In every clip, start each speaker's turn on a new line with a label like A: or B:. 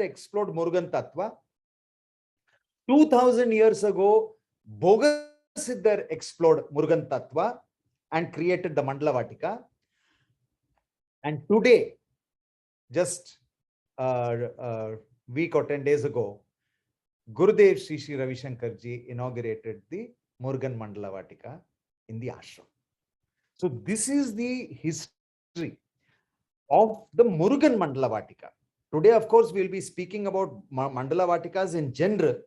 A: explored Murugan Tattva. 2000 years ago, Bogasiddhar explored Murugan Tattva and created the Mandala Vatika. And today, just a week or 10 days ago, Gurudev Sri Sri Ravi Shankar ji inaugurated the Murugan Mandala Vatika in the ashram. So this is the history of the Murugan Mandala Vatika. Today, of course, we will be speaking about Mandala Vatikas in general,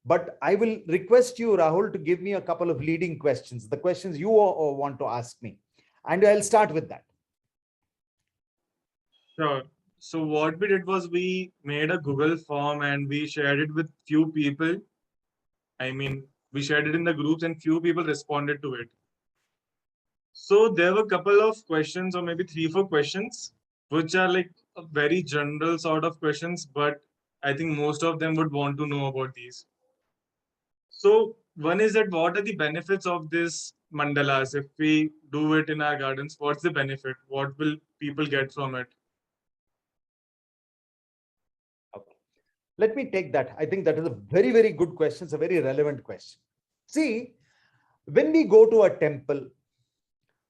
A: but I will request you, Rahul, to give me a couple of leading questions, the questions you want to ask me, and I'll start with that.
B: Sure. So what we did was we made a Google form and we shared it with few people. I mean, we shared it in the groups and few people responded to it. So there were a couple of questions, or maybe 3-4 questions, which are like a very general sort of questions, but I think most of them would want to know about these. So one is that what are the benefits of this mandalas? If we do it in our gardens, what's the benefit? What will people get from it?
A: Okay. Let me take that. I think that is a very, very good question. It's a very relevant question. See, when we go to a temple,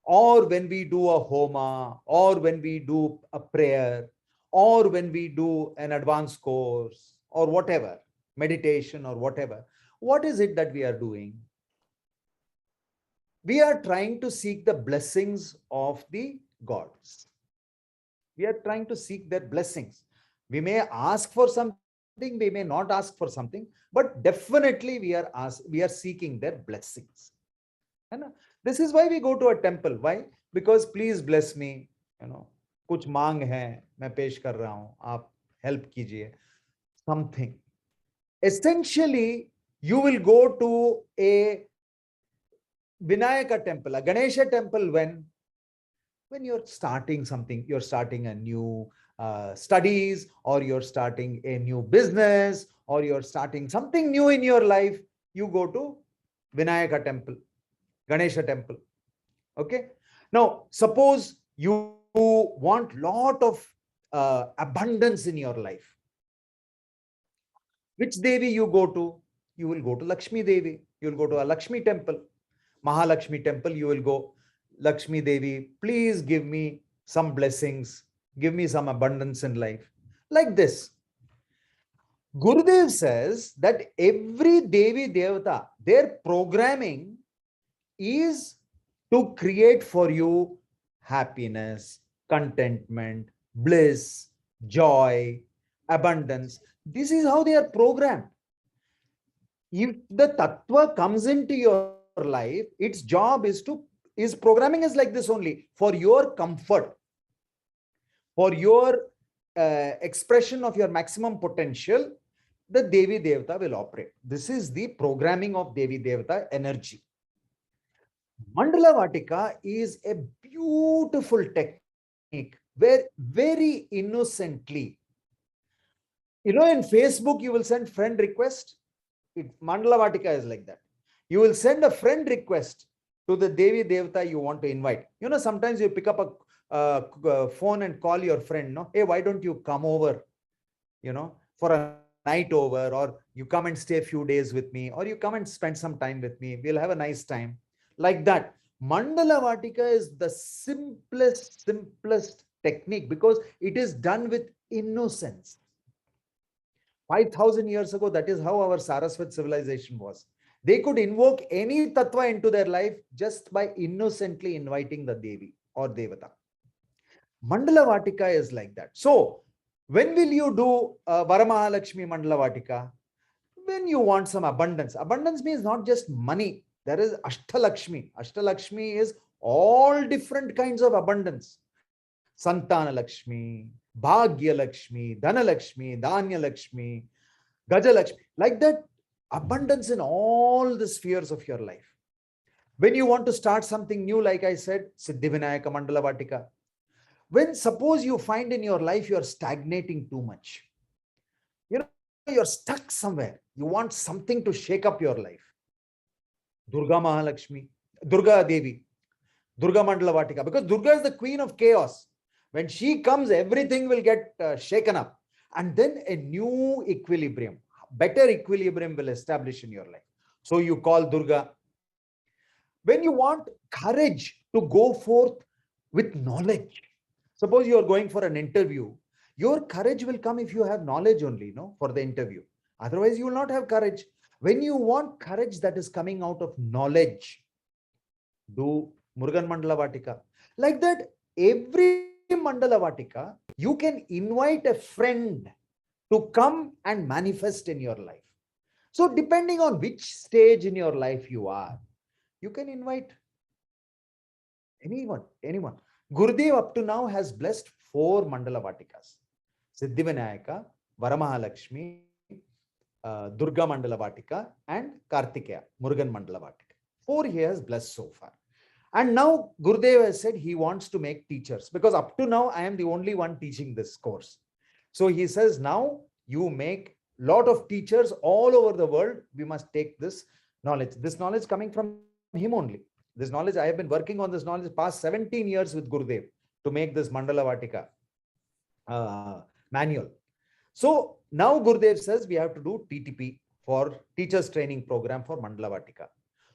A: or when we do a homa, or when we do a prayer, or when we do an advanced course, or whatever, meditation or whatever, what is it that we are doing? We are trying to seek the blessings of the gods. We are trying to seek their blessings. We may ask for something, we may not ask for something, but definitely we are seeking their blessings. And this is why we go to a temple. Why? Because please bless me, कुछ मांग है, मैं पेश कर रहा हूं, आप help कीजिए, something. Essentially, you will go to a Vinayaka temple, a Ganesha temple when you're starting something, you're starting a new studies, or you're starting a new business, or you're starting something new in your life, you go to Vinayaka temple, Ganesha temple. Okay. Now, suppose you want lot of abundance in your life. Which Devi you go to? You will go to Lakshmi Devi. You will go to a Lakshmi temple. Mahalakshmi temple, you will go, Lakshmi Devi, please give me some blessings, give me some abundance in life. Like this. Gurudev says that every Devi Devata, their programming is to create for you happiness, contentment, bliss, joy, abundance. This is how they are programmed. If the tattva comes into your life, its job is programming is like this only, for your comfort, for your expression of your maximum potential, the Devi Devata will operate. This is the programming of Devi Devata energy. Mandala Vatika is a beautiful technique where very innocently, in Facebook, you will send friend request. Mandala Vatika is like that. You will send a friend request to the Devi Devata you want to invite. Sometimes you pick up a phone and call your friend, no? Hey, why don't you come over, for a night over, or you come and stay a few days with me, or you come and spend some time with me. We'll have a nice time. Like that. Mandala Vatika is the simplest technique because it is done with innocence. 5,000 years ago, that is how our Saraswat civilization was. They could invoke any tattva into their life just by innocently inviting the Devi or Devata. Mandala Vatika is like that. So, when will you do Varamahalakshmi Mandala Vatika? When you want some abundance. Abundance means not just money. There is Ashtalakshmi. Ashtalakshmi is all different kinds of abundance. Santana Lakshmi, Bhagya Lakshmi, Dhana Lakshmi, Dhanya Lakshmi, Gaja Lakshmi. Like that, abundance in all the spheres of your life. When you want to start something new, like I said, Siddhivinayaka Mandala Vatika. When suppose you find in your life you are stagnating too much. You're stuck somewhere. You want something to shake up your life. Durga Mahalakshmi, Durga Devi, Durga Mandala Vatika, because Durga is the queen of chaos. When she comes, everything will get shaken up. And then a new equilibrium, better equilibrium will establish in your life. So you call Durga. When you want courage to go forth with knowledge, suppose you are going for an interview, your courage will come if you have knowledge only, no, for the interview. Otherwise, you will not have courage. When you want courage that is coming out of knowledge, do Murugan Mandala Vatika. Like that, every Mandala Vatika, you can invite a friend to come and manifest in your life. So, depending on which stage in your life you are, you can invite anyone. Gurudev up to now has blessed 4 Mandala Vatikas: Siddhivinayaka, Varamahalakshmi, Durga Mandala Vatika, and Kartikeya, Murugan Mandala Vatika. 4 he has blessed so far. And now Gurudev has said he wants to make teachers, because up to now I am the only one teaching this course. So he says, now you make lot of teachers all over the world. We must take this knowledge. This knowledge coming from him only. This knowledge, I have been working on this knowledge past 17 years with Gurudev to make this Mandala Vatika manual. So now Gurudev says we have to do TTP for teachers training program for Mandala Vatika.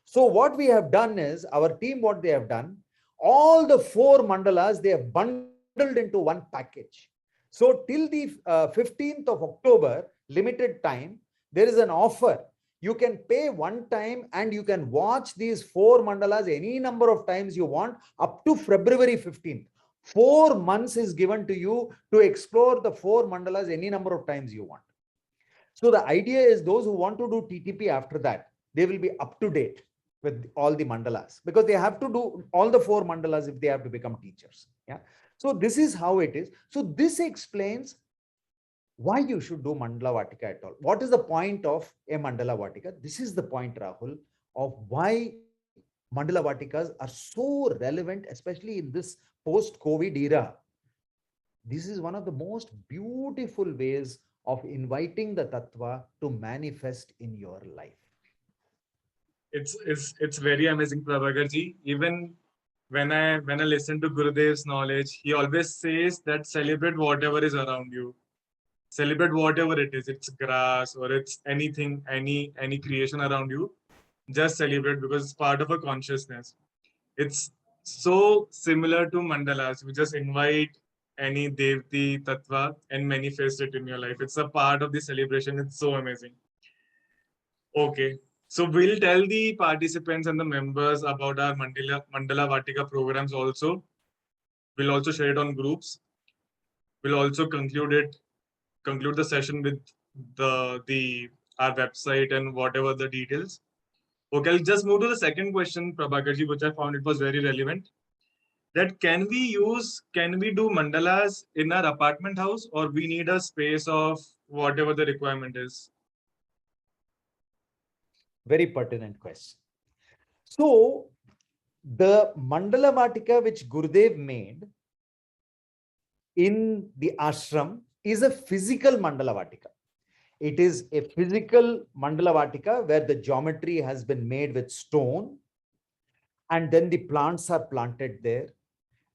A: So what we have done is, our team, what they have done, all the 4 mandalas, they have bundled into one package. So till the 15th of October, limited time, there is an offer. You can pay one time and you can watch these 4 mandalas any number of times you want up to February 15th. 4 months is given to you to explore the 4 mandalas any number of times you want. So the idea is, those who want to do TTP after that, they will be up to date with all the mandalas, because they have to do all the 4 mandalas if they have to become teachers. Yeah. So this is how it is. So this explains why you should do Mandala Vatika at all. What is the point of a Mandala Vatika? This is the point, Rahul, of why Mandala Vatikas are so relevant, especially in this post-COVID era. This is one of the most beautiful ways of inviting the Tattva to manifest in your life.
B: It's very amazing, Prabhakarji. Even when I listen to Gurudev's knowledge, he always says that celebrate whatever is around you. Celebrate whatever it is. It's grass or it's anything, any creation around you. Just celebrate, because it's part of a consciousness. It's so similar to mandalas. We just invite any devti tattva and manifest it in your life. It's a part of the celebration. It's so amazing. Okay. So we'll tell the participants and the members about our Mandala Vatika programs also. We'll also share it on groups. We'll also conclude the session with our website and whatever the details. Okay, I'll just move to the second question, Prabhakarji, which I found it was very relevant. That can we do mandalas in our apartment house, or we need a space of whatever the requirement is?
A: Very pertinent question. So the Mandala Vatika which Gurudev made in the ashram is a physical Mandala Vatika. It is a physical Mandala Vatika where the geometry has been made with stone, and then the plants are planted there,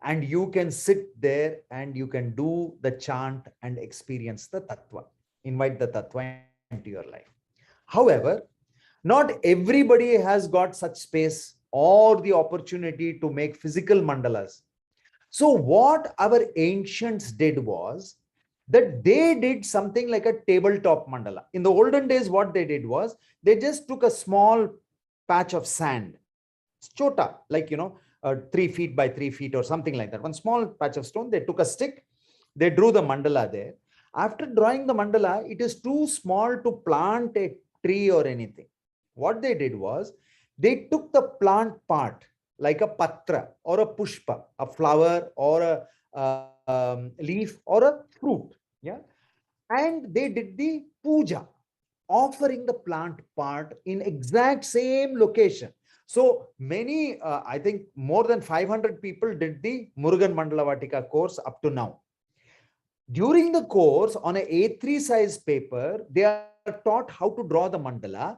A: and you can sit there and you can do the chant and experience the Tattva, invite the Tattva into your life. However, not everybody has got such space or the opportunity to make physical mandalas. So what our ancients did was that they did something like a tabletop mandala. In the olden days, what they did was they just took a small patch of sand, chota, like, 3 feet by 3 feet or something like that. One small patch of stone, they took a stick, they drew the mandala there. After drawing the mandala, it is too small to plant a tree or anything. What they did was they took the plant part, like a patra or a pushpa, a flower or a leaf or a fruit. Yeah. And they did the puja, offering the plant part in exact same location. So many, I think more than 500 people did the Murugan Mandala Vatika course up to now. During the course, on a A3 size paper, they are taught how to draw the mandala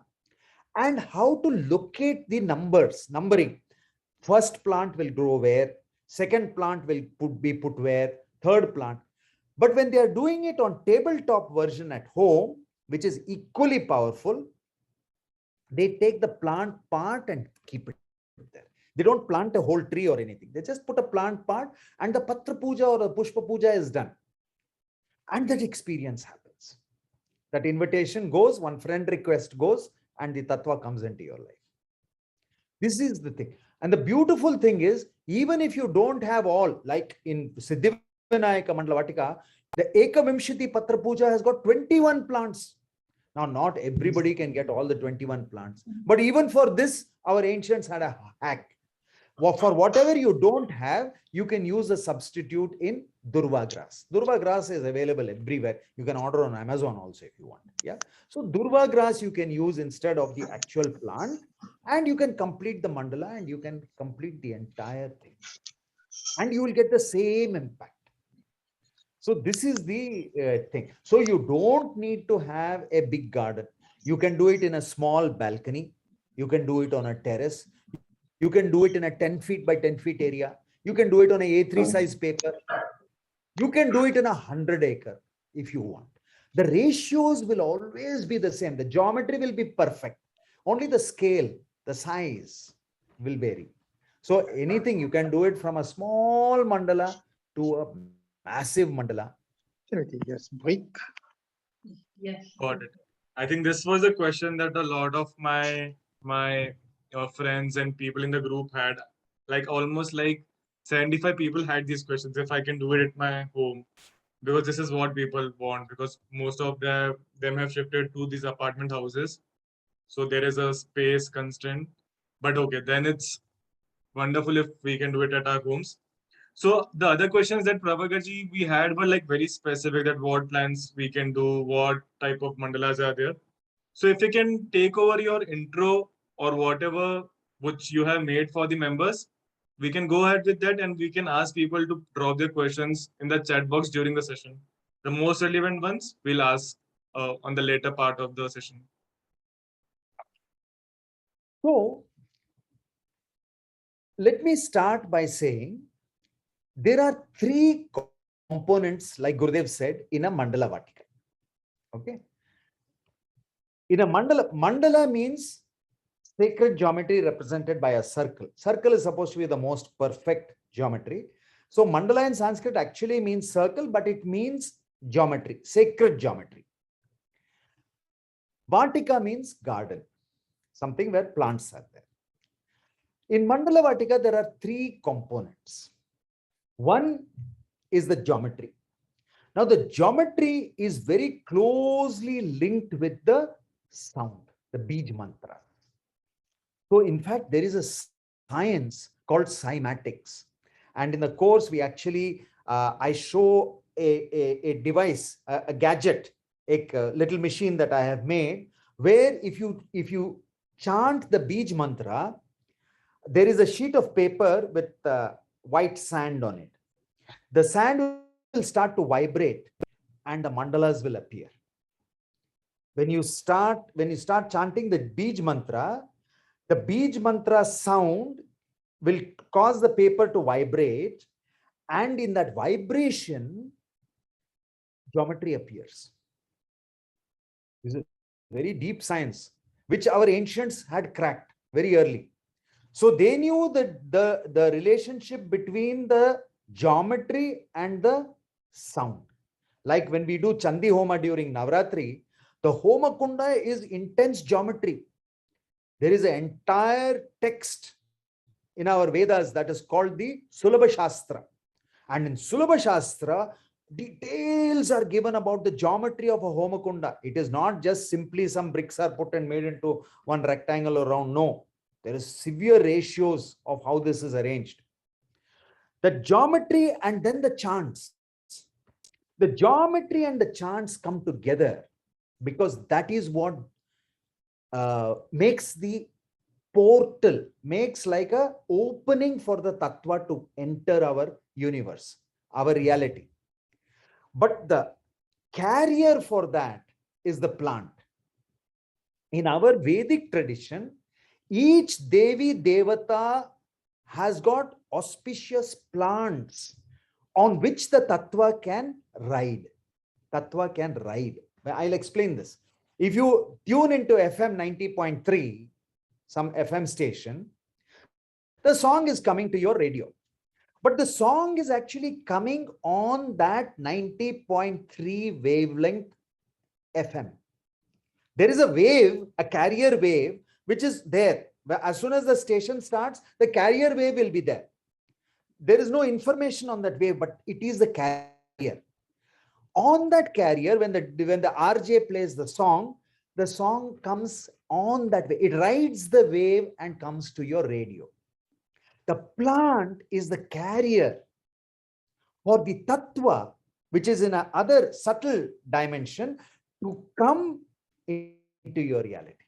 A: and how to locate the numbering. First plant will grow where, second plant will be put where, third plant. But when they are doing it on tabletop version at home, which is equally powerful, they take the plant part and keep it there. They don't plant a whole tree or anything. They just put a plant part and the Patra Puja or the Pushpa Puja is done. And that experience happens. That invitation goes, one friend request goes, and the Tattva comes into your life. This is the thing. And the beautiful thing is, even if you don't have all, like in Siddhivinayaka Mandala Vatika, the Ekavimshati Patra Puja has got 21 plants. Now, not everybody can get all the 21 plants. But even for this, our ancients had a hack. For whatever you don't have, you can use a substitute in Durva grass. Durva grass is available everywhere. You can order on Amazon also if you want. Yeah. So Durva grass you can use instead of the actual plant, and you can complete the mandala and you can complete the entire thing. And you will get the same impact. So this is the thing. So you don't need to have a big garden. You can do it in a small balcony. You can do it on a terrace. You can do it in a 10 feet by 10 feet area. You can do it on a A3 size paper. You can do it in 100 acre if you want. The ratios will always be the same. The geometry will be perfect. Only the scale, the size will vary. So anything, you can do it from a small mandala to a massive mandala.
C: Yes, brick.
D: Yes.
B: Got it. I think this was a question that a lot of my friends and people in the group had. Like almost like 75 people had these questions. If I can do it at my home, because this is what people want. Because most of them have shifted to these apartment houses, so there is a space constraint. But okay, then it's wonderful if we can do it at our homes. So the other questions that Prabhakar-ji we had were like very specific, that what plans we can do, what type of mandalas are there. So if you can take over your intro or whatever which you have made for the members, we can go ahead with that and we can ask people to drop their questions in the chat box during the session. The most relevant ones we'll ask on the later part of the session.
A: So let me start by saying there are three components, like Gurudev said, in a mandala vatika. Okay. In a mandala means sacred geometry represented by a circle. Circle is supposed to be the most perfect geometry. So mandala in Sanskrit actually means circle, but it means geometry, sacred geometry. Vatika means garden, something where plants are there. In mandala vatika, there are three components. One is the geometry. Now, the geometry is very closely linked with the sound, the Bij mantra. So, in fact, there is a science called cymatics. And in the course, we actually, I show a device, a gadget, a little machine that I have made, where if you chant the Bij mantra, there is a sheet of paper with white sand on it. The sand will start to vibrate and the mandalas will appear. When you start chanting the Bij mantra, the Bij mantra sound will cause the paper to vibrate, and in that vibration, geometry appears. This is very deep science, which our ancients had cracked very early. So they knew that the relationship between the geometry and the sound. Like when we do Chandi Homa during Navratri, the Homa Kunda is intense geometry. There is an entire text in our Vedas that is called the Sulabha Shastra. And in Sulabha Shastra, details are given about the geometry of a Homa Kunda. It is not just simply some bricks are put and made into one rectangle or round. No, there is severe ratios of how this is arranged. The geometry and then the chants. The geometry and the chants come together because that is what makes the portal, makes like a opening for the tattva to enter our universe, our reality. But the carrier for that is the plant. In our Vedic tradition, each Devi Devata has got auspicious plants on which the tattva can ride. Tattva can ride. I'll explain this. If you tune into FM 90.3, some FM station, the song is coming to your radio. But the song is actually coming on that 90.3 wavelength FM. There is a wave, a carrier wave, which is there. As soon as the station starts, the carrier wave will be there. There is no information on that wave, but it is the carrier. On that carrier, when the RJ plays the song comes on that way. It rides the wave and comes to your radio. The plant is the carrier for the tattva, which is in another subtle dimension, to come into your reality.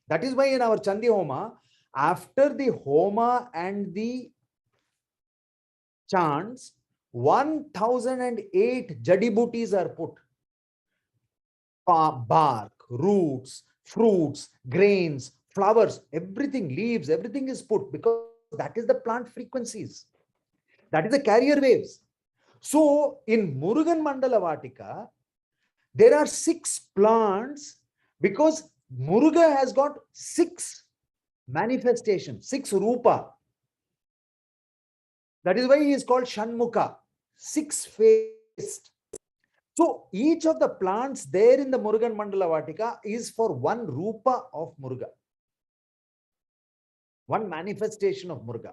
A: That is why in our Chandi Homa, after the Homa and the chants, 1008 jadibutis are put. Bark, roots, fruits, grains, flowers, everything, leaves, everything is put, because that is the plant frequencies. That is the carrier waves. So in Murugan Mandala Vatika, there are 6 plants, because Muruga has got 6 manifestations, 6 rupa. That is why he is called Shanmukha, 6-faced. So each of the plants there in the Murugan Mandala Vatika is for one rupa of Muruga, one manifestation of Muruga.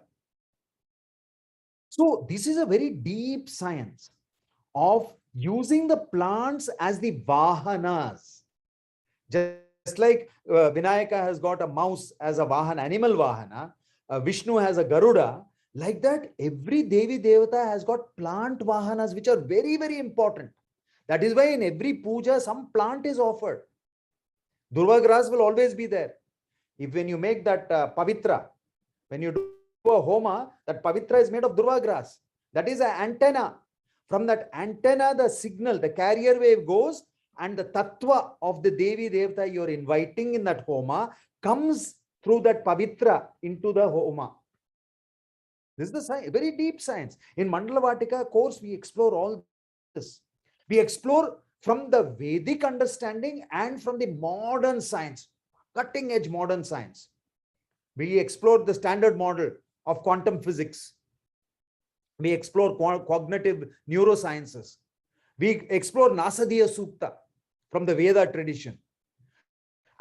A: So this is a very deep science of using the plants as the vahanas. Just like Vinayaka has got a mouse as a vahana, animal vahana, Vishnu has a Garuda, like that every Devi Devata has got plant vahanas, which are very, very important. That is why in every puja, some plant is offered. Durva grass will always be there. When you make that pavitra, when you do a homa, that pavitra is made of Durva grass. That is an antenna. From that antenna, the signal, the carrier wave goes, and the tattva of the Devi Devata you're inviting in that homa comes through that pavitra into the homa. This is the science, very deep science. In Mandala Vatika course, we explore all this. We explore from the Vedic understanding and from the modern science, cutting edge modern science. We explore the standard model of quantum physics. We explore cognitive neurosciences. We explore Nasadiya Sukta from the Veda tradition.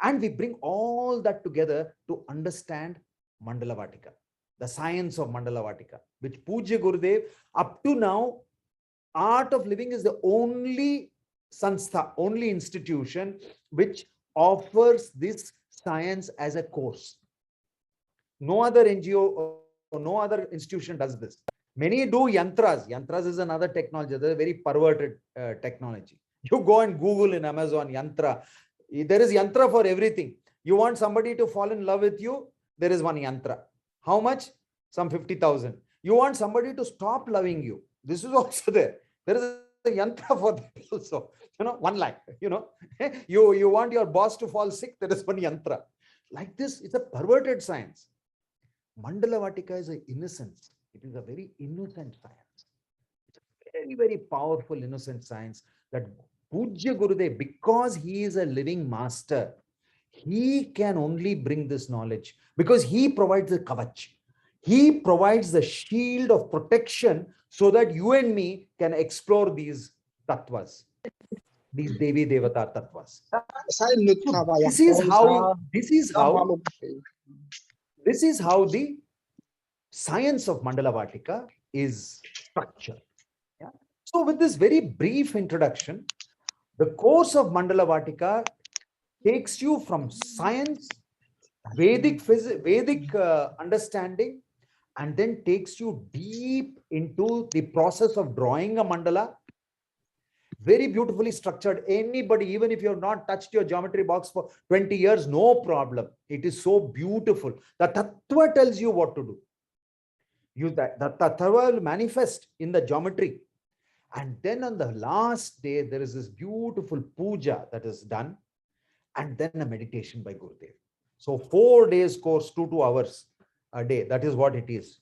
A: And we bring all that together to understand Mandala Vatika, the science of Mandala Vatika, which Pujya Gurudev, up to now, Art of Living is the only sanstha, only institution which offers this science as a course. No other NGO or no other institution does this. Many do yantras. Yantras is another technology. That's a very perverted technology. You go and Google in Amazon, yantra. There is yantra for everything. You want somebody to fall in love with you, there is one yantra. How much? Some 50,000. You want somebody to stop loving you. This is also there. There is a yantra for that also. 1 lakh. You want your boss to fall sick, there is one yantra. Like this, it's a perverted science. Mandala Vatika is an innocence. It is a very innocent science. It's a very, very powerful, innocent science that Pujya Gurudev, because he is a living master, he can only bring this knowledge because he provides the kavach. He provides the shield of protection so that you and me can explore these tattvas, these Devi Devata tattvas. This is how the science of Mandala Vatika is structured. Yeah? So with this very brief introduction, the course of Mandala Vatika takes you from science, Vedic understanding, and then takes you deep into the process of drawing a mandala. Very beautifully structured. Anybody, even if you have not touched your geometry box for 20 years, no problem. It is so beautiful. The tattva tells you what to do. The tattva will manifest in the geometry. And then on the last day, there is this beautiful puja that is done. And then a meditation by Gurudev. So 4 days course, 2 hours a day. That is what it is.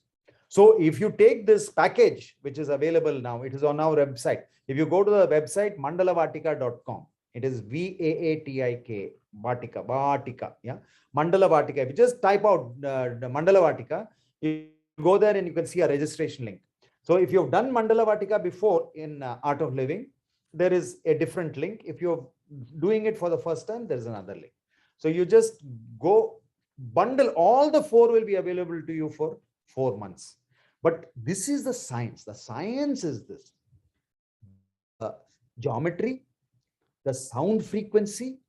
A: So if you take this package, which is available now, it is on our website. If you go to the website, mandalavatika.com, it is VAATIK, Vatika, Vatika, yeah, Mandala Vatika. If you just type out the Mandala Vatika, you go there and you can see a registration link. So if you've done Mandala Vatika before in Art of Living, there is a different link. If you're doing it for the first time, there's another link. So you just go bundle, all the 4 will be available to you for 4 months. But this is the science. The science is this: geometry, the sound frequency,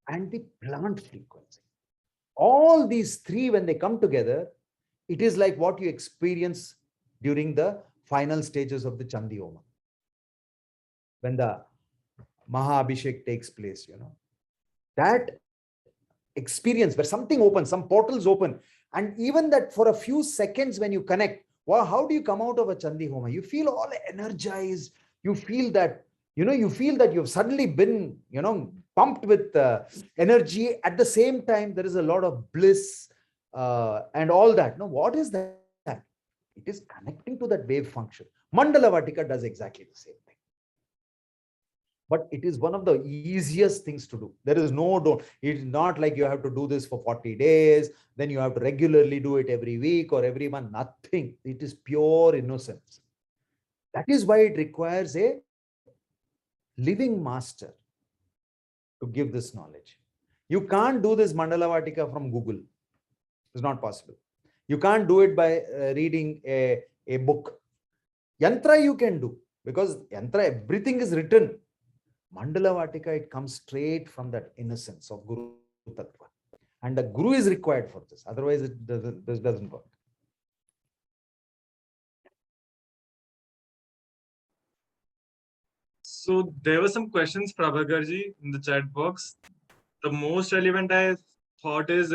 A: and the plant frequency. All these 3, when they come together, it is like what you experience during the final stages of the Chandi Homa. When the Maha Abhishek takes place, that experience where something opens, some portals open, and even that for a few seconds when you connect, wow, how do you come out of a Chandi Homa? You feel all energized. You feel that, you've suddenly been, pumped with energy. At the same time, there is a lot of bliss and all that. No, what is that? It is connecting to that wave function. Mandala Vatika does exactly the same thing. But it is one of the easiest things to do. There is no, it's not like you have to do this for 40 days, then you have to regularly do it every week or every month. Nothing. It is pure innocence. That is why it requires a living master to give this knowledge. You can't do this Mandala Vatika from Google. It's not possible. You can't do it by reading a book. Yantra you can do, because Yantra, everything is written. Mandala Vatika, it comes straight from that innocence of Guru Tattva. And the Guru is required for this. Otherwise, this doesn't work.
B: So there were some questions, Prabhakarji, in the chat box. The most relevant I thought is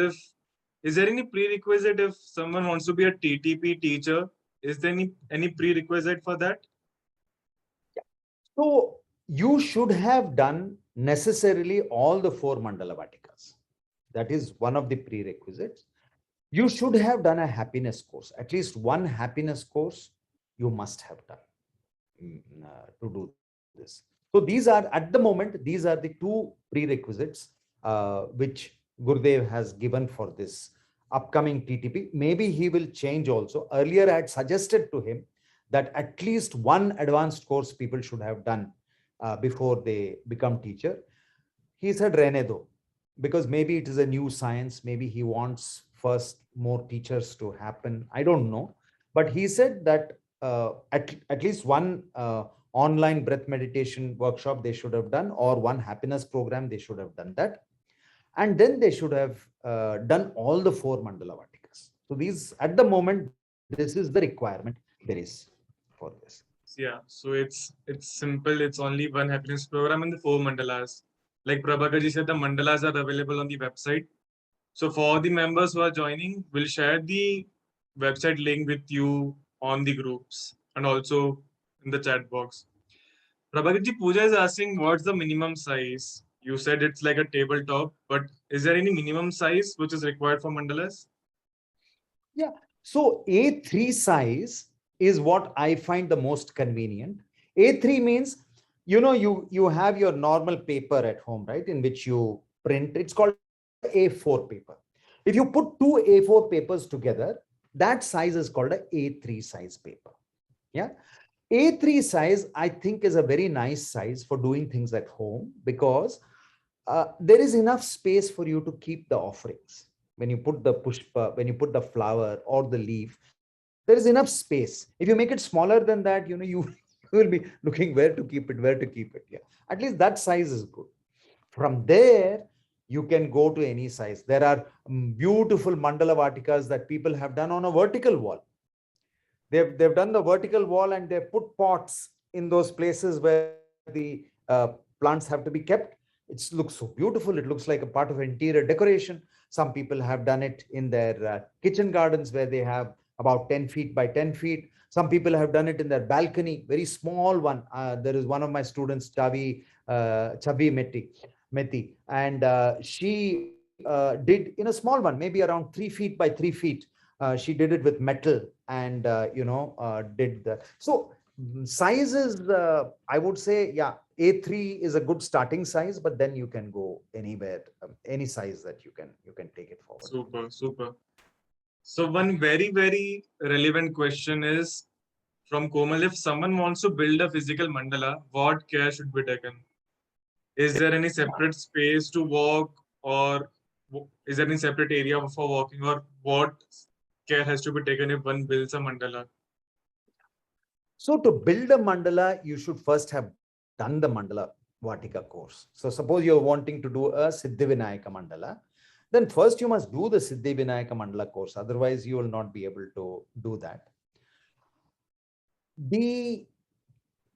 B: there any prerequisite if someone wants to be a TTP teacher? Is there any prerequisite for that?
A: So you should have done necessarily all the 4 Mandala Vatikas. That is one of the prerequisites. You should have done a happiness course. At least one happiness course you must have done to do this. So these are, at the moment, these are the 2 prerequisites which Gurudev has given for this upcoming TTP. Maybe he will change also. Earlier I had suggested to him that at least one advanced course people should have done before they become teacher. He said Renedo, because maybe it is a new science. Maybe he wants first more teachers to happen. I don't know. But he said that at least one online breath meditation workshop they should have done, or one happiness program, they should have done that. And then they should have done all the 4 Mandala Vatikas. So these, at the moment, this is the requirement there is for this.
B: Yeah, so it's simple. It's only one happiness program and the 4 mandalas. Like Prabhakarji said, the mandalas are available on the website. So for the members who are joining, we'll share the website link with you on the groups and also in the chat box. Prabhakarji, Pooja is asking, what's the minimum size? You said it's like a tabletop, but is there any minimum size which is required for mandalas?
A: Yeah. So A3 size is what I find the most convenient. A3 means, you have your normal paper at home, right? In which you print. It's called A4 paper. If you put 2 A4 papers together, that size is called a A3 size paper. Yeah. A3 size, I think, is a very nice size for doing things at home, because there is enough space for you to keep the offerings. When you put the pushpa, when you put the flower or the leaf, there is enough space. If you make it smaller than that, you will be looking where to keep it. Yeah. At least that size is good. From there, you can go to any size. There are beautiful mandala vatikas that people have done on a vertical wall. They've done the vertical wall and they've put pots in those places where the plants have to be kept. It looks so beautiful. It looks like a part of interior decoration. Some people have done it in their kitchen gardens where they have about 10 feet by 10 feet. Some people have done it in their balcony, very small one. There is one of my students, Chavi Meti, and she did in a small one, maybe around 3 feet by 3 feet. She did it with metal and, did the, so size is, I would say, yeah, A3 is a good starting size, but then you can go anywhere, any size that you can take it forward.
B: Super, super. So one very, very relevant question is from Komal. If someone wants to build a physical mandala, what care should be taken? Is there any separate space to walk, or is there any separate area for walking, or what care has to be taken if one builds a mandala?
A: So to build a mandala, you should first have done the Mandala Vatika course. So suppose you're wanting to do a Siddhivinayaka mandala, then first you must do the Siddhivinayaka mandala course. Otherwise, you will not be able to do that. The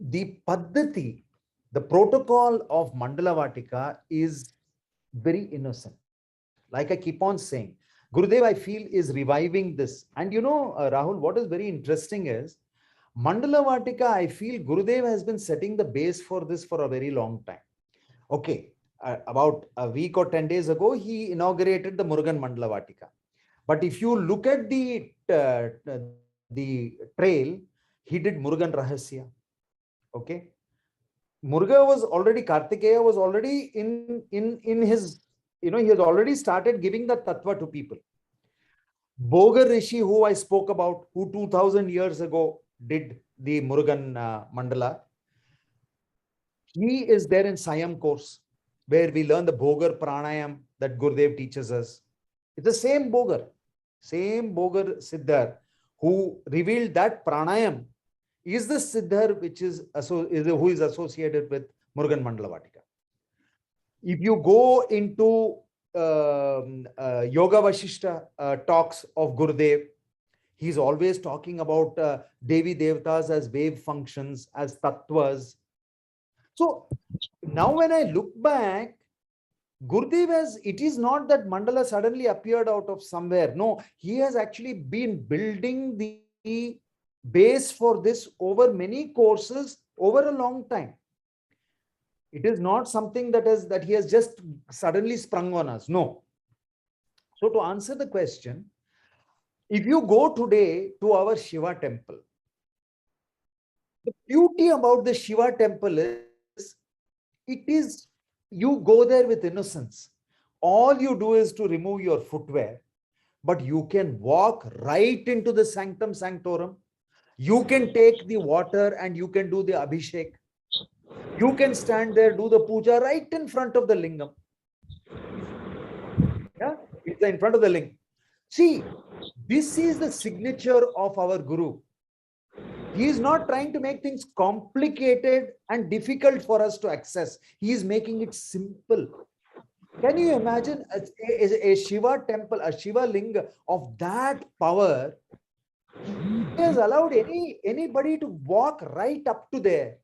A: Paddhati, the protocol of Mandala Vatika is very innocent. Like I keep on saying, Gurudev, I feel, is reviving this. And Rahul, what is very interesting is, Mandala Vatika, I feel Gurudev has been setting the base for this for a very long time. Okay, about a week or 10 days ago, he inaugurated the Murugan Mandala Vatika. But if you look at the trail, he did Murugan Rahasya. Okay, Muruga was already, Kartikeya was already in his, he has already started giving the tattva to people. Bogar Rishi, who I spoke about, who 2000 years ago did the Murugan Mandala, he is there in Siam course, where we learn the Bogar Pranayam that Gurudev teaches us. It's the same Bogar Siddhar who revealed that Pranayam is the Siddhar who is associated with Murugan Mandala Vatika. If you go into Yoga Vashishta talks of Gurudev, he's always talking about Devi Devtas as wave functions, as tattvas. So now when I look back, Gurudev it is not that Mandala suddenly appeared out of somewhere. No, he has actually been building the base for this over many courses over a long time. It is not something that he has just suddenly sprung on us. No. So to answer the question, if you go today to our Shiva temple, the beauty about the Shiva temple is you go there with innocence. All you do is to remove your footwear, but you can walk right into the sanctum sanctorum. You can take the water and you can do the abhishek. You can stand there, do the puja right in front of the lingam. Yeah, it's in front of the lingam. See, this is the signature of our Guru. He is not trying to make things complicated and difficult for us to access. He is making it simple. Can you imagine a Shiva temple, a Shiva linga of that power? He has allowed anybody to walk right up to there.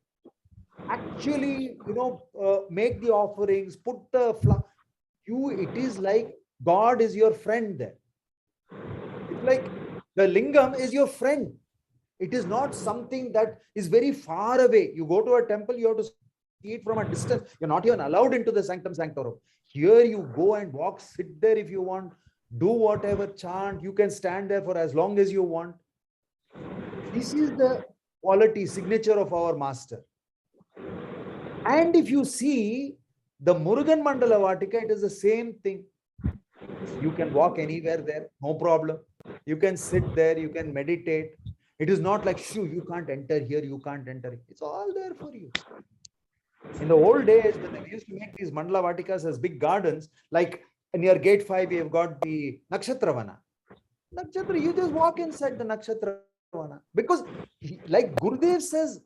A: Actually, make the offerings, put the flower. It is like God is your friend there. It's like the lingam is your friend. It is not something that is very far away. You go to a temple, you have to see it from a distance. You're not even allowed into the sanctum sanctorum. Here you go and walk, sit there if you want, do whatever, chant. You can stand there for as long as you want. This is the quality signature of our master. And if you see the Murugan Mandala Vatika, it is the same thing. You can walk anywhere there, no problem. You can sit there, you can meditate. It is not like, shoo, you can't enter here, you can't enter. It's all there for you. In the old days, when they used to make these Mandala Vatikas as big gardens, like near Gate 5, we have got the Nakshatravana. Nakshatra, you just walk inside the Nakshatravana. Because, like Gurudev says,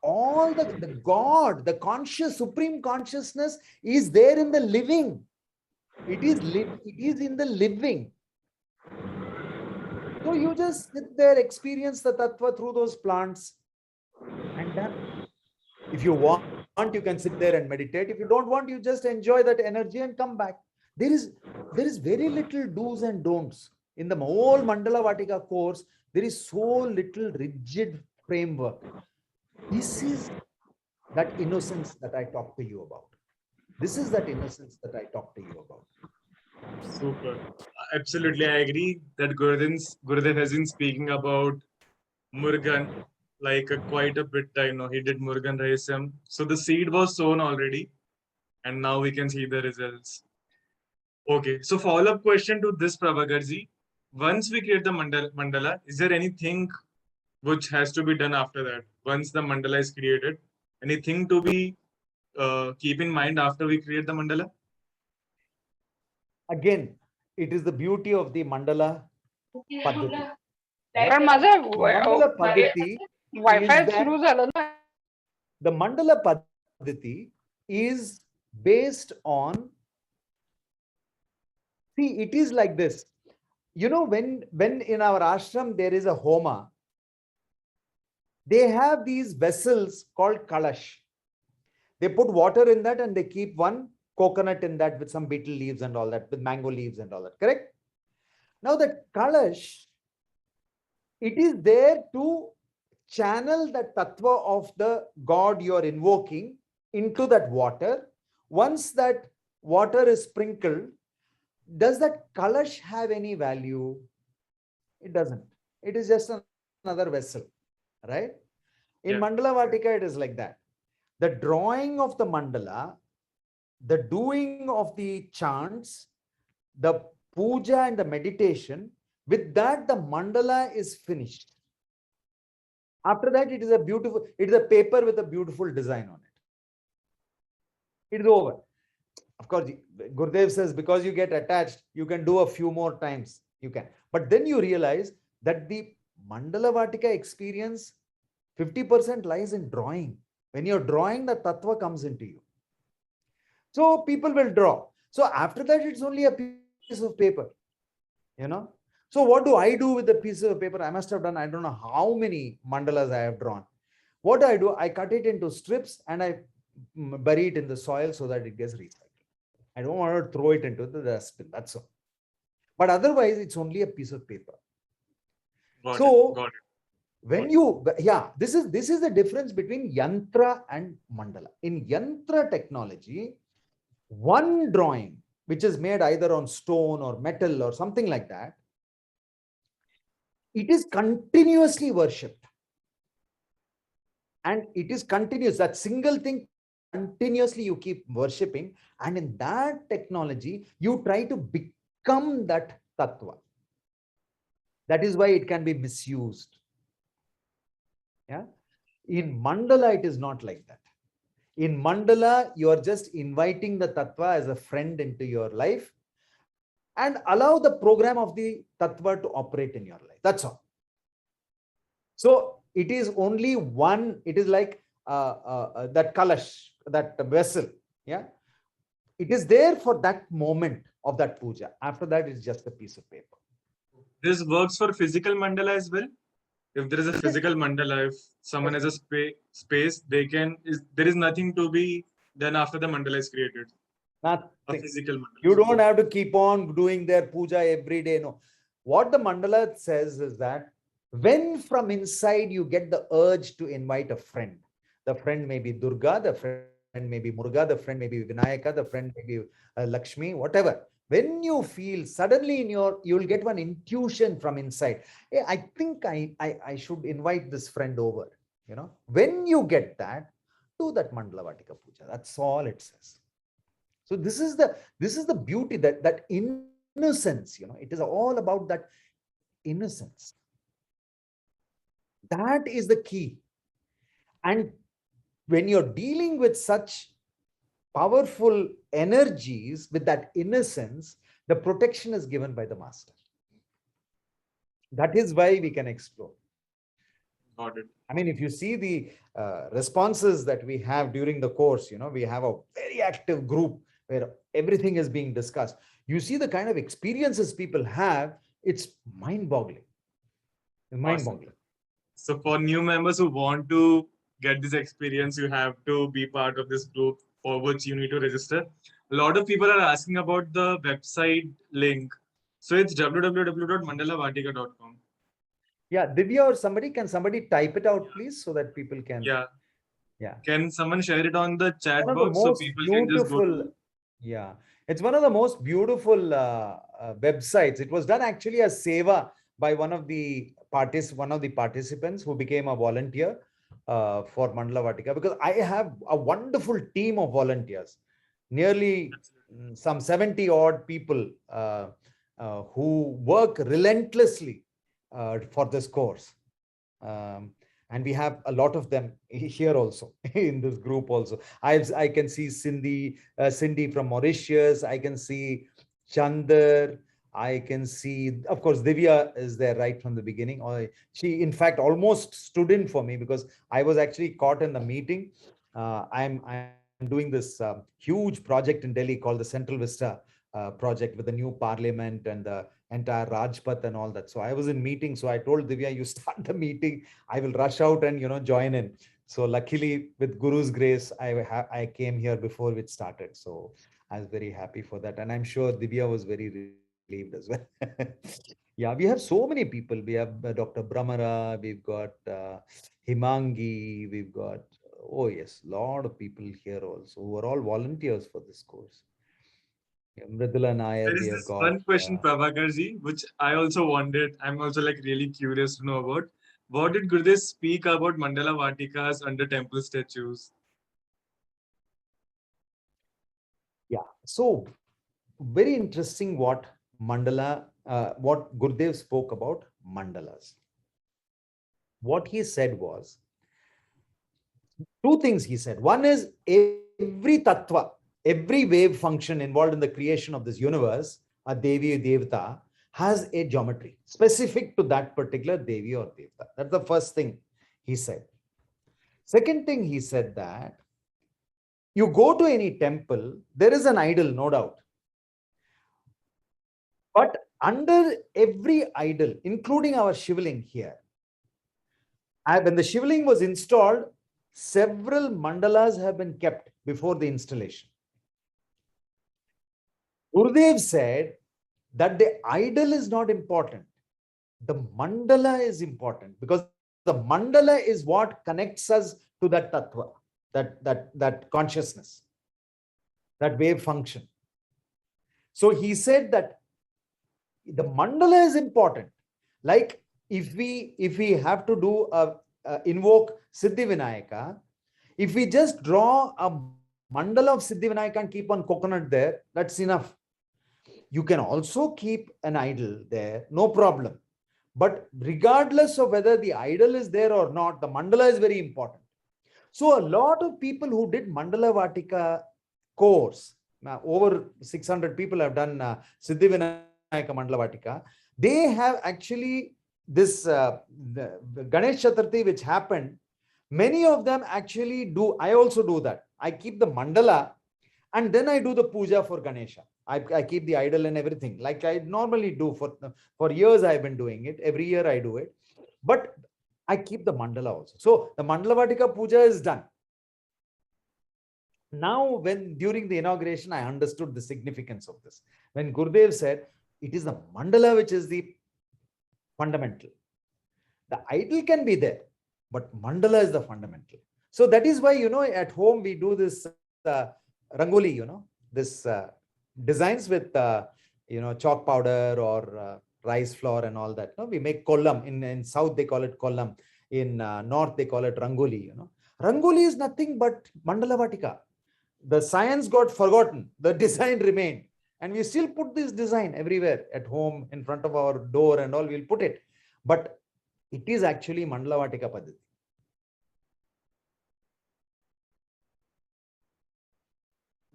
A: all the God, the conscious, supreme consciousness is there in the living. It is in the living. So you just sit there, experience the tattva through those plants, and done. If you want, you can sit there and meditate. If you don't want, you just enjoy that energy and come back. There is very little do's and don'ts. In the whole Mandala Vatika course, there is so little rigid framework. This is that innocence that I talk to you about. This is that innocence that I talk to you about.
B: Super. Absolutely, I agree that Gurudev has been speaking about Murugan like quite a bit. He did Murugan Rahasam. So the seed was sown already, and now we can see the results. Okay, so follow-up question to this, Prabhakarji. Once we create the mandala, is there anything which has to be done after that? Once the mandala is created, anything to be keep in mind after we create the mandala?
A: Again, it is the beauty of the mandala paddhati.
E: पण माझं
A: Mandala paddhati
E: wifi
A: is that
E: सुरू झालं ना.
A: the mandala paddhati is based on, see, it is like this. You know, when in our ashram there is a homa, they have these vessels called kalash. They put water in that and they keep one coconut in that with some betel leaves and all that, with mango leaves and all that, correct? Now the kalash, it is there to channel the tattva of the god you are invoking into that water. Once that water is sprinkled, does that kalash have any value? It doesn't. It is just another vessel, right? In
B: Yeah.
A: Mandala Vatika, it is like that. The drawing of the mandala, the doing of the chants, the puja and the meditation, with that the mandala is finished. After that, it is a paper with a beautiful design on it. It is over. Of course, Gurudev says, because you get attached, you can do a few more times. You can. But then you realize that the Mandala Vatika experience, 50% lies in drawing. When you're drawing, the tattva comes into you. So people will draw. So after that, it's only a piece of paper. So what do I do with the piece of paper? I must have done, I don't know how many mandalas I have drawn. What do? I cut it into strips and I bury it in the soil so that it gets recycled. I don't want to throw it into the dustbin. That's all. But otherwise, it's only a piece of paper.
B: Got it.
A: When you, this is the difference between yantra and mandala. In yantra technology, one drawing, which is made either on stone or metal or something like that, it is continuously worshipped. And it is continuous. That single thing, continuously you keep worshipping. And in that technology, you try to become that tattva. That is why it can be misused. Yeah. In mandala, it is not like that. In mandala, you are just inviting the tattva as a friend into your life and allow the program of the tattva to operate in your life. That's all. So it is only one, it is like that kalash, that vessel. Yeah. It is there for that moment of that puja. After that, it's just a piece of paper.
B: This works for physical mandala as well. If there is a physical mandala, if someone has a space, there is nothing to be done after the mandala is created.
A: Nothing.
B: A physical mandala.
A: You don't have to keep on doing their puja every day. No. What the mandala says is that when from inside you get the urge to invite a friend, the friend may be Durga, the friend may be Muruga, the friend may be Vinayaka, the friend may be Lakshmi, whatever. When you feel suddenly you'll get one intuition from inside. Hey, I think I should invite this friend over. When you get that, do that Mandala Vatika Puja. That's all it says. So this is the beauty, that innocence. It is all about that innocence. That is the key. And when you're dealing with such powerful energies with that innocence, the protection is given by the master. That is why we can explore.
B: Got it.
A: I mean, if you see the responses that we have during the course, we have a very active group where everything is being discussed. You see the kind of experiences people have, it's mind-boggling. Mind-boggling.
B: So for new members who want to get this experience, you have to be part of this group, for which you need to register. A lot of people are asking about the website link. So it's www.mandalavatika.com.
A: Yeah, Divya or somebody type it out, please, so that people can.
B: Yeah. Can someone share it on the chat
A: One of the
B: box so
A: most
B: people can just go
A: beautiful,
B: to...
A: yeah, It's one of the most beautiful websites. It was done actually as seva by one of the participants who became a volunteer for Mandala Vatika, because I have a wonderful team of volunteers, nearly some 70 odd people who work relentlessly for this course. And we have a lot of them here also in this group also. I can see Cindy from Mauritius. I can see Chandar. I can see, of course, Divya is there right from the beginning. She, in fact, almost stood in for me because I was actually caught in the meeting. I'm doing this huge project in Delhi called the Central Vista project with the new parliament and the entire Rajpath and all that. So I was in meeting. So I told Divya, you start the meeting. I will rush out and, join in. So luckily, with Guru's grace, I came here before it started. So I was very happy for that. And I'm sure Divya was very relieved as well. Yeah, we have so many people. We have Dr. Brahmara, we've got Himangi, we've got, oh yes, a lot of people here also who are all volunteers for this course. Mridula Nair,
B: There
A: we
B: is
A: have
B: this
A: got.
B: one question, Prabhakarji, which I also wondered. I'm also like really curious to know about. What did Gurudev speak about Mandala Vatikas under temple statues?
A: Yeah, so very interesting what what Gurudev spoke about mandalas. What he said was, two things he said. One is every tattva, every wave function involved in the creation of this universe, a Devi Devata, has a geometry specific to that particular Devi or Devata. That's the first thing he said. Second thing he said that you go to any temple, there is an idol, no doubt. But under every idol, including our Shivling here, when the Shivling was installed, several mandalas have been kept before the installation. Gurudev said that the idol is not important. The mandala is important because the mandala is what connects us to that tattva, that consciousness, that wave function. So he said that the mandala is important. Like if we have to do invoke Siddhivinayaka, if we just draw a mandala of Siddhivinayaka and keep one coconut there, that's enough. You can also keep an idol there, no problem. But regardless of whether the idol is there or not, the mandala is very important. So a lot of people who did Mandala Vatika course, over 600 people have done Siddhivinayaka Mandala Vatika. They have actually this the Ganesh Chaturthi which happened. Many of them actually do. I also do that. I keep the mandala and then I do the puja for Ganesha. I keep the idol and everything like I normally do for years. I've been doing it. Every year I do it, but I keep the mandala also. So the Mandala Vatika puja is done. Now, during the inauguration, I understood the significance of this. When Gurudev said, it is the mandala which is the fundamental. The idol can be there, but mandala is the fundamental. So that is why, at home we do this rangoli, this designs with, chalk powder or rice flour and all that. We make kollam. In South, they call it kollam. In North, they call it rangoli. Rangoli is nothing but Mandala Vatika. The science got forgotten. The design remained. And we still put this design everywhere at home, in front of our door and all, we'll put it. But it is actually Mandala Vatika Paddhati.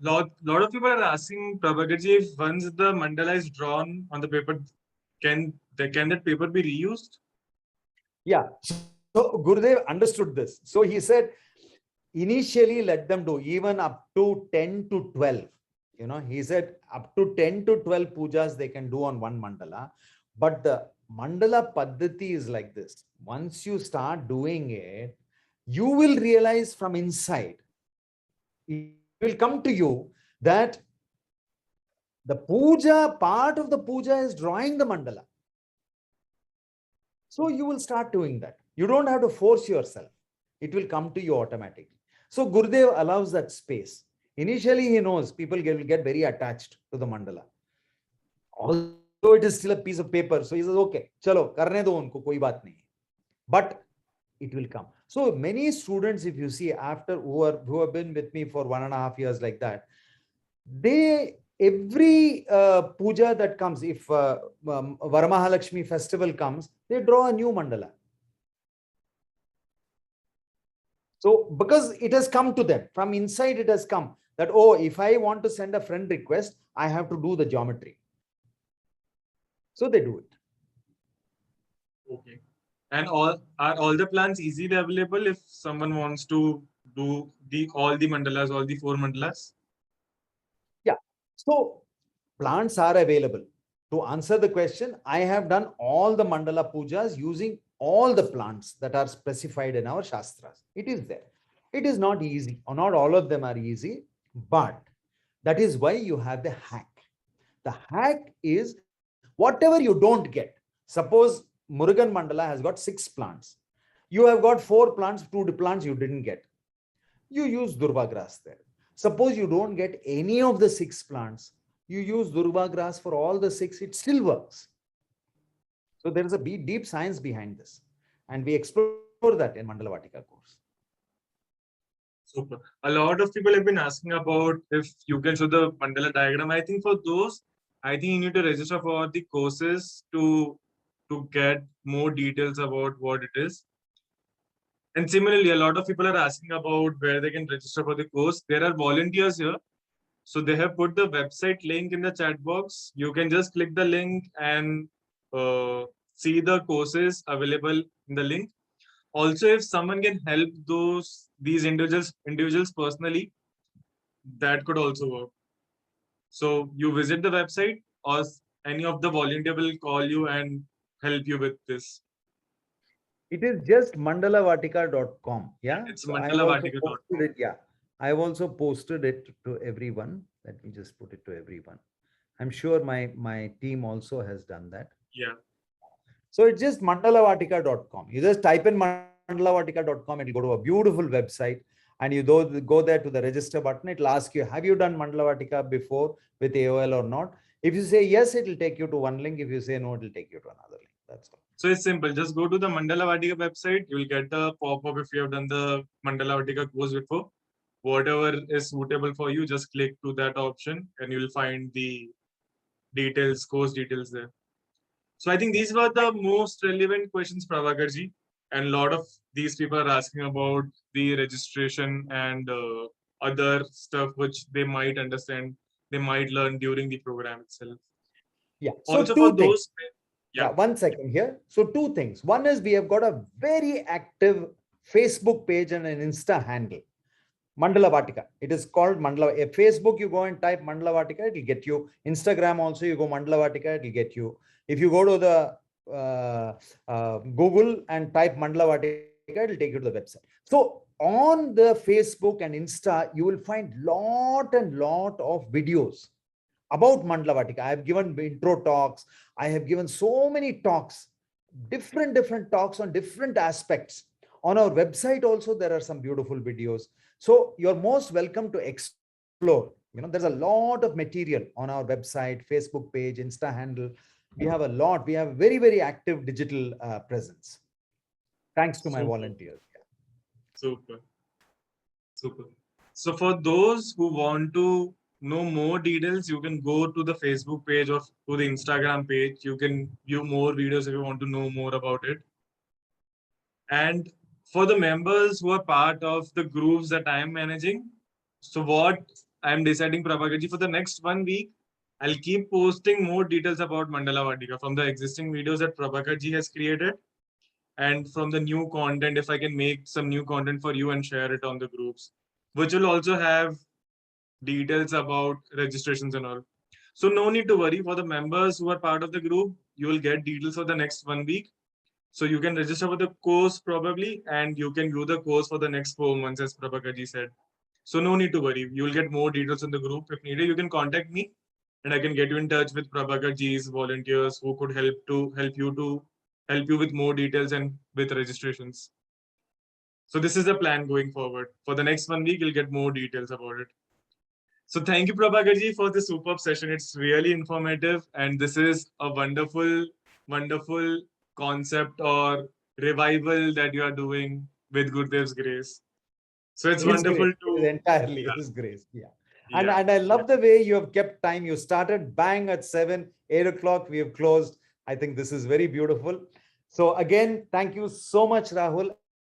B: Lot of people are asking Prabhakarji, if once the mandala is drawn on the paper, can that paper be reused?
A: Yeah. So Gurudev understood this. So he said, initially let them do even up to 10 to 12. He said up to 10 to 12 pujas they can do on one mandala. But the mandala paddhati is like this. Once you start doing it, you will realize from inside, it will come to you that the puja, part of the puja is drawing the mandala. So you will start doing that. You don't have to force yourself. It will come to you automatically. So Gurudev allows that space. Initially, he knows people will get very attached to the mandala. Although it is still a piece of paper, so he says, okay, chalo, karne do unko, koi baat nahi. But it will come. So many students, if you see, after who have been with me for 1.5 years like that, they every puja that comes, if Varamahalakshmi festival comes, they draw a new mandala. So because it has come to them from inside, it has come that, oh, if I want to send a friend request, I have to do the geometry. So they do it.
B: Okay. And are all the plans easily available if someone wants to do all the mandalas, all the 4 mandalas?
A: Yeah. So plants are available. To answer the question, I have done all the mandala pujas using all the plants that are specified in our Shastras. It is there. It is not easy, or not all of them are easy, but that is why you have the hack. The hack is whatever you don't get. Suppose Murugan Mandala has got 6 plants. You have got 4 plants, 2 plants you didn't get. You use Durva grass there. Suppose you don't get any of the 6 plants, you use Durva grass for all the 6, it still works. So there is a deep science behind this. And we explore that in Mandala Vatika course.
B: Super. A lot of people have been asking about if you can show the mandala diagram. I think for those, I think you need to register for the courses to get more details about what it is. And similarly, a lot of people are asking about where they can register for the course. There are volunteers here. So they have put the website link in the chat box. You can just click the link and see the courses available in the link. Also, if someone can help these individuals personally, that could also work. So you visit the website, or any of the volunteer will call you and help you with this.
A: It is just mandalavatika.com. Yeah.
B: It's
A: So I have also
B: mandalavatika.com.
A: posted it. Yeah. I have also posted it to everyone. Let me just put it to everyone. I'm sure my team also has done that.
B: Yeah.
A: So it's just mandalavatika.com. You just type in mandalavatika.com, it'll go to a beautiful website, and you go there to the register button. It'll ask you, have you done Mandalavatika before with AOL or not? If you say yes, it'll take you to one link. If you say no, it'll take you to another link. That's all.
B: So it's simple. Just go to the Mandala Vatika website. You will get a pop-up if you have done the Mandala Vatika course before. Whatever is suitable for you, just click to that option and you will find the details, course details there. So I think these were the most relevant questions, Prabhakarji. And a lot of these people are asking about the registration and other stuff which they might understand, they might learn during the program itself.
A: Yeah. So
B: Also
A: two
B: for
A: things.
B: those,
A: Yeah. 1 second here. So 2 things. One is we have got a very active Facebook page and an Insta handle. Mandala Vatika. It is called Mandala. If Facebook, you go and type Mandala Vatika, it will get you. Instagram also, you go Mandala Vatika, it will get you. If you go to the Google and type Mandala Vatika, it will take you to the website. So on the Facebook and Insta, you will find lot of videos about Mandala Vatika. I have given intro talks. I have given so many talks, different talks on different aspects. On our website also, there are some beautiful videos. So you're most welcome to explore. There's a lot of material on our website, Facebook page, Insta handle. We have a lot. We have very, very active digital presence. Thanks to my volunteers.
B: Super. So for those who want to know more details, you can go to the Facebook page or to the Instagram page. You can view more videos if you want to know more about it. And for the members who are part of the groups that I am managing, so what I'm deciding, Prabhakarji, for the next 1 week, I'll keep posting more details about Mandala Vatika from the existing videos that Prabhakarji has created, and from the new content, if I can make some new content for you and share it on the groups, which will also have details about registrations and all. So no need to worry. For the members who are part of the group, you will get details for the next 1 week. So you can register for the course probably, and you can view the course for the next 4 months, as Prabhakarji said. So no need to worry. You will get more details in the group. If needed, you can contact me and I can get you in touch with Prabhakarji's volunteers who could help you with more details and with registrations. So this is the plan going forward. For the next 1 week, you'll get more details about it. So thank you, Prabhakarji, for this superb session. It's really informative, and this is a wonderful, wonderful concept or revival that you are doing with Gurudev's grace. So it's
A: His
B: wonderful
A: grace. It is
B: to
A: entirely
B: yeah,
A: His grace. Yeah.
B: yeah.
A: And I love the way you have kept time. You started bang at 7, 8 o'clock. We have closed. I think this is very beautiful. So again, thank you so much, Rahul.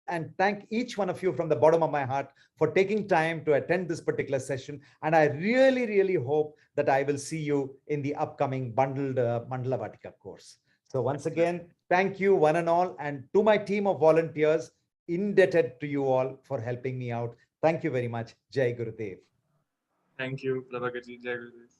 A: And thank each one of you from the bottom of my heart for taking time to attend this particular session. And I really, really hope that I will see you in the upcoming bundled Mandala Vatika course. So once again, thank you one and all. And to my team of volunteers, indebted to you all for helping me out. Thank you very much. Jai Gurudev.
B: Thank you, Prabhakarji. Jai Gurudev.